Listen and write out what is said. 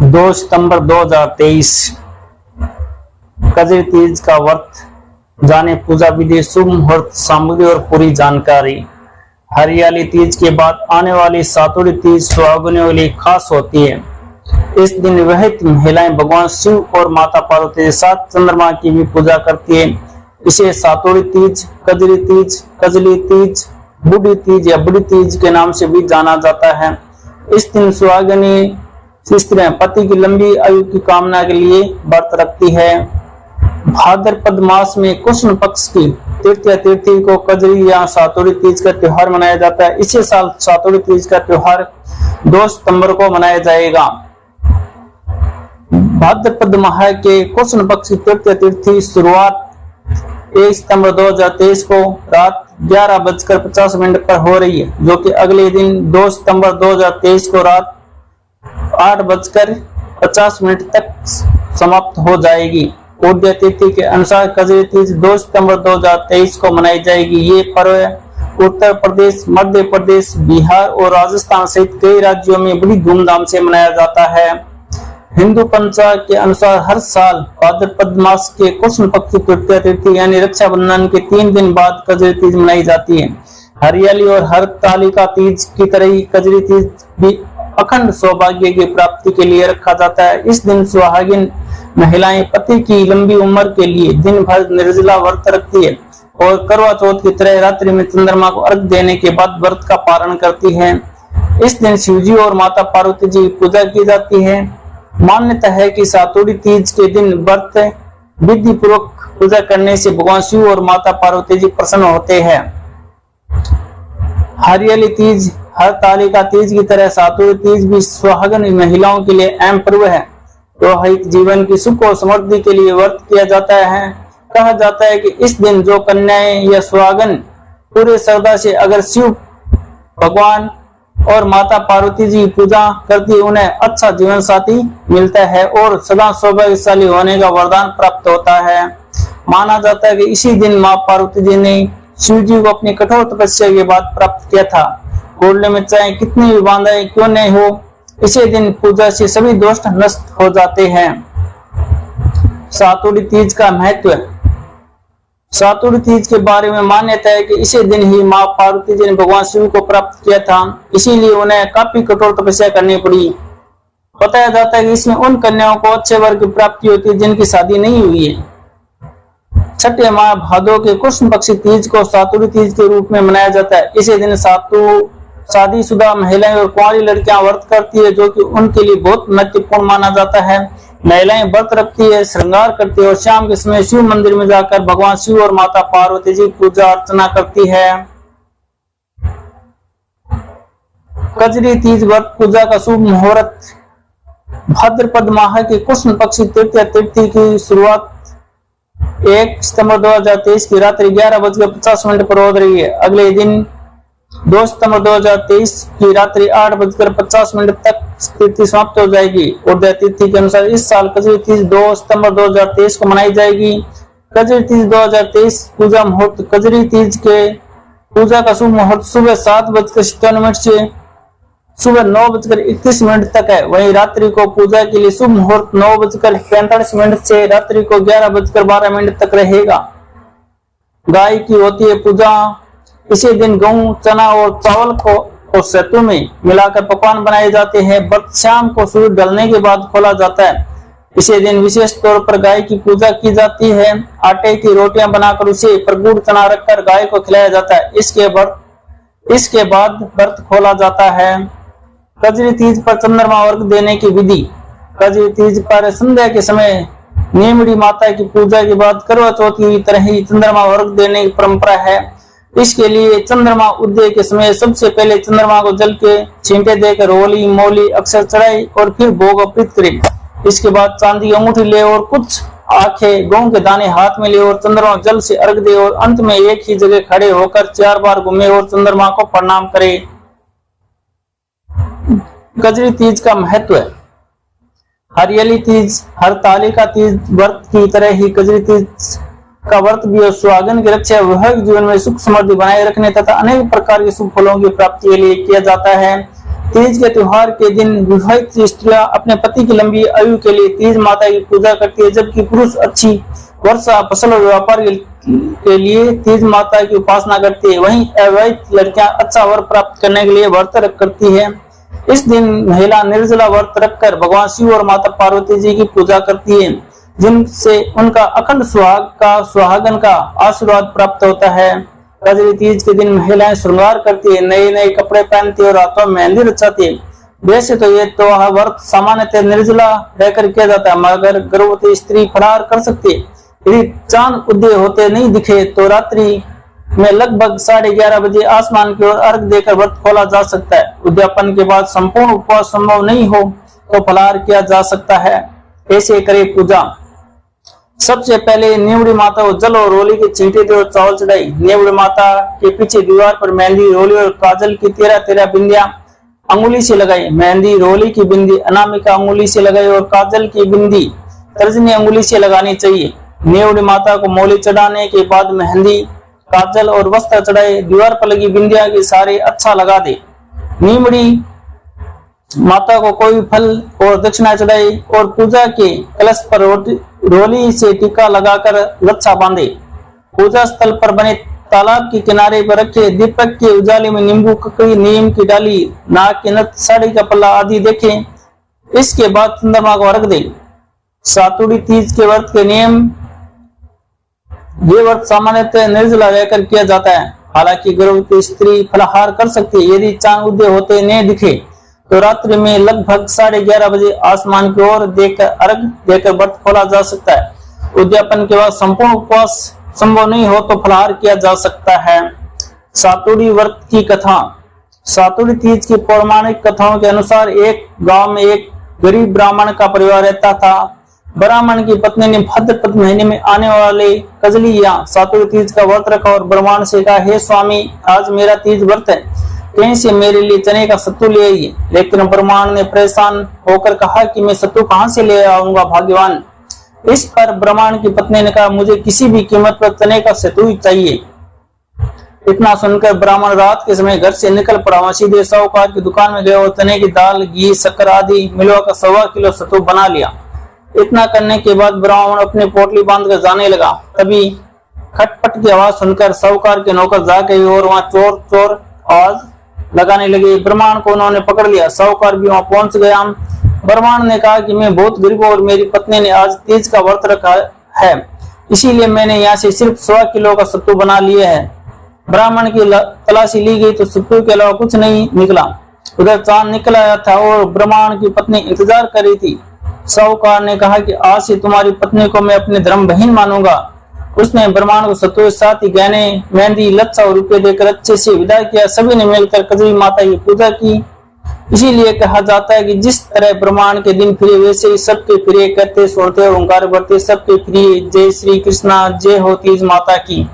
2 सितंबर 2023 कजरी तीज का व्रत, जाने पूजा विधि, शुभ मुहूर्त, सामग्री और पूरी जानकारी। हरियाली तीज के बाद आने वाली सातुड़ी तीज सुहागिनों के लिए खास होती है। इस दिन विवाहित महिलाएं भगवान शिव और माता पार्वती के साथ चंद्रमा की भी पूजा करती है। इसे सातुड़ी तीज, कजरी तीज, कजली तीज, बूढ़ी तीज या बड़ी तीज के नाम से भी जाना जाता है। इस दिन सुहागिनी स्त्रियां पति की लंबी आयु की कामना के लिए व्रत रखती है। भाद्रपद मास में कृष्ण पक्ष की तृतीया तिथि को कजरी या सातुड़ी तीज का त्योहार मनाया जाता है। इसी साल सातुड़ी तीज का त्योहार 2 सितंबर को मनाया जाएगा। भाद्रपद माह के कृष्ण पक्ष की तृतीया तिथि शुरुआत 1 सितंबर 2023 को रात 11:50 पर हो रही है, जो कि अगले दिन 2 सितंबर 2023 को रात 8:50 तक समाप्त हो जाएगी। उदय तिथि के अनुसार कजरी तीज 2 सितंबर 2023 को मनाई जाएगी। ये पर्व उत्तर प्रदेश, मध्य प्रदेश, बिहार और राजस्थान सहित कई राज्यों में बड़ी धूमधाम से मनाया जाता है। हिंदू पंचांग के अनुसार हर साल भाद्रपद मास के कृष्ण पक्ष की तृतीया तिथि यानी रक्षाबंधन के 3 दिन बाद कजरी तीज मनाई जाती है। हरियाली और हरतालिका तीज की तरह ही कजरी तीज भी अखंड सौभाग्य की प्राप्ति के लिए रखा जाता है। इस दिन सुहागिन महिलाएं पति की लंबी उम्र के लिए दिन भर निर्जला व्रत रखती है और करवा चौथ की तरह रात्रि में चंद्रमा को अर्घ देने के बाद व्रत का पारण करती है। इस दिन शिवजी और माता पार्वती जी की पूजा की जाती है। मान्यता है कि सातुड़ी तीज के दिन व्रत विधि पूर्वक पूजा करने से भगवान शिव और माता पार्वती जी प्रसन्न होते हैं। हरियाली तीज, हरतालिका तीज की तरह सातुड़ी तीज भी सुहागिन महिलाओं के लिए अहम पर्व है। वैवाहिक जीवन की सुख और समृद्धि के लिए व्रत किया जाता है। कहा जाता है कि इस दिन जो कन्याएं या सुहागन पूरे श्रद्धा से अगर शिव भगवान और माता पार्वती जी की पूजा करती है, उन्हें अच्छा जीवन साथी मिलता है और सदा सौभाग्यशाली होने का वरदान प्राप्त होता है। माना जाता है कि इसी दिन माँ पार्वती जी ने शिव जी को अपनी कठोर तपस्या के बाद प्राप्त किया था। घोड़े में चाहे कितनी भी बाधाएं क्यों नहीं हो, इसी दिन पूजा से सभी दोष नष्ट हो जाते हैं। सातुड़ी तीज का महत्व। सातुड़ी तीज के बारे में मान्यता है कि इसी दिन ही माँ पार्वती जी ने भगवान शिव को प्राप्त किया था, इसीलिए उन्हें काफी कठोर तपस्या करनी पड़ी। बताया जाता है कि इसमें उन कन्याओं को अच्छे वर की प्राप्ति होती है जिनकी शादी नहीं हुई है। छठे माह भादों के कृष्ण पक्ष तीज को सातुड़ी तीज के रूप में मनाया जाता है। इसी दिन शादीशुदा महिलाएं और कुंवारी लड़कियां व्रत करती है, जो कि उनके लिए बहुत महत्वपूर्ण माना जाता है। महिलाएं व्रत रखती है, श्रृंगार करती है और शाम के समय शिव मंदिर में जाकर भगवान शिव और माता पार्वती जी पूजा अर्चना करती है। कजरी तीज व्रत पूजा का शुभ मुहूर्त। भाद्रपद माह के कृष्ण पक्ष तृतीया तिथि की शुरुआत 1 सितंबर 2023 की रात्रि 11:50 पर हो रही है। अगले दिन 2 सितंबर 2023 की रात्रि 8:50 तक तिथि समाप्त हो जाएगी। उदय तिथि के अनुसार इस साल कजरी तीज 2 सितंबर 2023 को मनाई जाएगी। कजरी तीज 2023 पूजा मुहूर्त। कजरी तीज के पूजा का शुभ मुहूर्त सुबह 7:57 से सुबह 9:31 तक है। वहीं रात्रि को पूजा के लिए शुभ मुहूर्त 9:45 से रात्रि को 11:12 तक रहेगा। गाय की होती है पूजा। इसी दिन गेहूं, चना और चावल को सत्तू में मिलाकर पकवान बनाए जाते हैं। व्रत शाम को सूर्य ढलने के बाद खोला जाता है। इसी दिन विशेष तौर पर गाय की पूजा की जाती है। आटे की रोटियां बनाकर उसे पर गुड़ चना रखकर गाय को खिलाया जाता है। इसके बाद व्रत खोला जाता है। कजरी तीज पर चंद्रमा अर्घ देने की विधि। कजरी तीज पर संध्या के समय नीमड़ी माता की पूजा के बाद करवा चौथ की तरह ही चंद्रमा अर्घ देने की परंपरा है। इसके लिए चंद्रमा उदय के समय सबसे पहले चंद्रमा को जल के छींटे देकर होली मोली अक्षर चढ़ाई और फिर भोग अर्पित करे। इसके बाद चांदी की अंगूठी ले और कुछ आंखें गेहूं के दाने हाथ में ले और चंद्रमा जल से अर्घ दे और अंत में एक ही जगह खड़े होकर 4 बार घूमे और चंद्रमा को प्रणाम करे। कजरी तीज का महत्व है। हरियाली तीज, हरतालिका तीज व्रत की तरह ही कजरी तीज का व्रत भी सुहागन की रक्षा, वैवाहिक जीवन में सुख समृद्धि बनाए रखने तथा अनेक प्रकार के शुभ फलों की प्राप्ति के लिए किया जाता है। तीज के त्योहार के दिन विवाहित स्त्रियां अपने पति की लंबी आयु के लिए तीज माता की पूजा करती है, जबकि पुरुष अच्छी वर्षा, फसल और व्यापार के लिए तीज माता की उपासना करती है। वहीं अविवाहित लड़कियां अच्छा वर प्राप्त करने के लिए व्रत करती है। इस दिन महिला निर्जला व्रत रखकर भगवान शिव और माता पार्वती जी की पूजा करती है, जिनसे उनका अखंड सुहागन का आशीर्वाद प्राप्त होता है। कजरी तीज के दिन महिलाएं श्रृंगार करती है, नए नए कपड़े पहनती है और हाथों में मेहंदी रचाती है। वैसे तो ये व्रत सामान्यतः निर्जला रहकर किया जाता है, मगर गर्भवती स्त्री फलाहार कर सकती है। यदि चांद उदय होते नहीं दिखे तो रात्रि में लगभग 11:30 बजे आसमान की ओर अर्घ देकर व्रत खोला जा सकता है। उद्यापन के बाद संपूर्ण उपवास संभव नहीं हो तो फलाहार किया जा सकता है। ऐसे करे पूजा। सबसे पहले नेवड़ी माता को जल और रोली के चींटे दे और चावल चढ़ाई। नेवड़ी माता के पीछे दीवार पर मेहंदी, रोली और काजल की 13 बिंदियां अंगुली से लगाई। मेहंदी, रोली की बिंदी अनामिका अंगुली से लगाई और काजल की बिंदी तर्जनी अंगुली से लगानी चाहिए। नेवड़ी माता को मौली चढ़ाने के बाद मेहंदी, काजल और वस्त्र चढ़ाए। दीवार पर लगी बिंदियां की सारे अच्छा लगा दे। नेवड़ी माता को कोई फल और दक्षिणा चढ़ाई और पूजा के कलश पर रोली से टीका लगाकर लच्छा बांधे। पूजा स्थल पर बने तालाब के किनारे पर रखे दीपक के उजाले में नींबू, ककड़ी, नीम की डाली, नाक के नथ, साड़ी का पल्ला आदि देखें। इसके बाद चंद्रमा को अर्घ दें। सातुड़ी तीज के व्रत के नियम। ये व्रत सामान्यतः निर्जला रहकर किया जाता है। हालांकि गर्भवती स्त्री फलाहार कर सकती है। यदि चांद उदय होते न दिखे तो रात्रि में लगभग 11:30 बजे आसमान की ओर देखकर अर्घ देकर व्रत खोला जा सकता है। उद्यापन के बाद संपूर्ण उपवास संभव नहीं हो तो फलाहार किया जा सकता है। सातुड़ी व्रत की कथा। सातुड़ी तीज की पौराणिक कथाओं के अनुसार एक गांव में एक गरीब ब्राह्मण का परिवार रहता था। ब्राह्मण की पत्नी ने भाद्रपद महीने में आने वाले कजली या सातुड़ी तीज का व्रत रखा और ब्राह्मण से कहा, हे स्वामी, आज मेरा तीज व्रत है, कहीं से मेरे लिए चने का सत्तू ले आइए। लेकिन ब्राह्मण ने परेशान होकर कहा कि मैं सत्तू कहां से ले आऊंगा भाग्यवान। इस पर ब्राह्मण की पत्नी ने कहा, मुझे किसी भी कीमत पर चने का सत्तू ही चाहिए। इतना सुनकर ब्राह्मण रात के समय घर से निकल पड़ा। वहां सीधे साहूकार की दुकान में गया और चने की दाल, घी, शक्कर आदि मिलवाकर 1.25 किलो सत्तू बना लिया। इतना करने के बाद ब्राह्मण अपनी पोटली बांधकर जाने लगा। तभी खटपट की आवाज सुनकर साहूकार के नौकर जा गए और वहां चोर चोर आवाज लगाने लगे। ब्राह्मण को उन्होंने पकड़ लिया। साहूकार भी वहां पहुंच गया। ब्राह्मण ने कहा कि मैं बहुत गरीब हूं और मेरी पत्नी ने आज तीज का व्रत रखा है, इसीलिए मैंने यहाँ से सिर्फ 1.25 किलो का सत्तू बना लिया है। ब्राह्मण की तलाशी ली गई तो सत्तू के अलावा कुछ नहीं निकला। उधर चांद निकल आया था और ब्राह्मण की पत्नी इंतजार कर रही थी। साहूकार ने कहा कि आज से तुम्हारी पत्नी को मैं अपनी धर्म बहन मानूंगा। उसने ब्राह्मण को सत्तू के साथ ही गहने, मेहंदी, लच्छा और रुपये देकर अच्छे से विदा किया। सभी ने मिलकर कजरी माता की पूजा की। इसीलिए कहा जाता है कि जिस तरह ब्राह्मण के दिन फिरे वैसे ही सबके फिरे, कहते सुनते ओंकार भरते सबके फिरे। जय श्री कृष्णा, जय हो तीज माता की।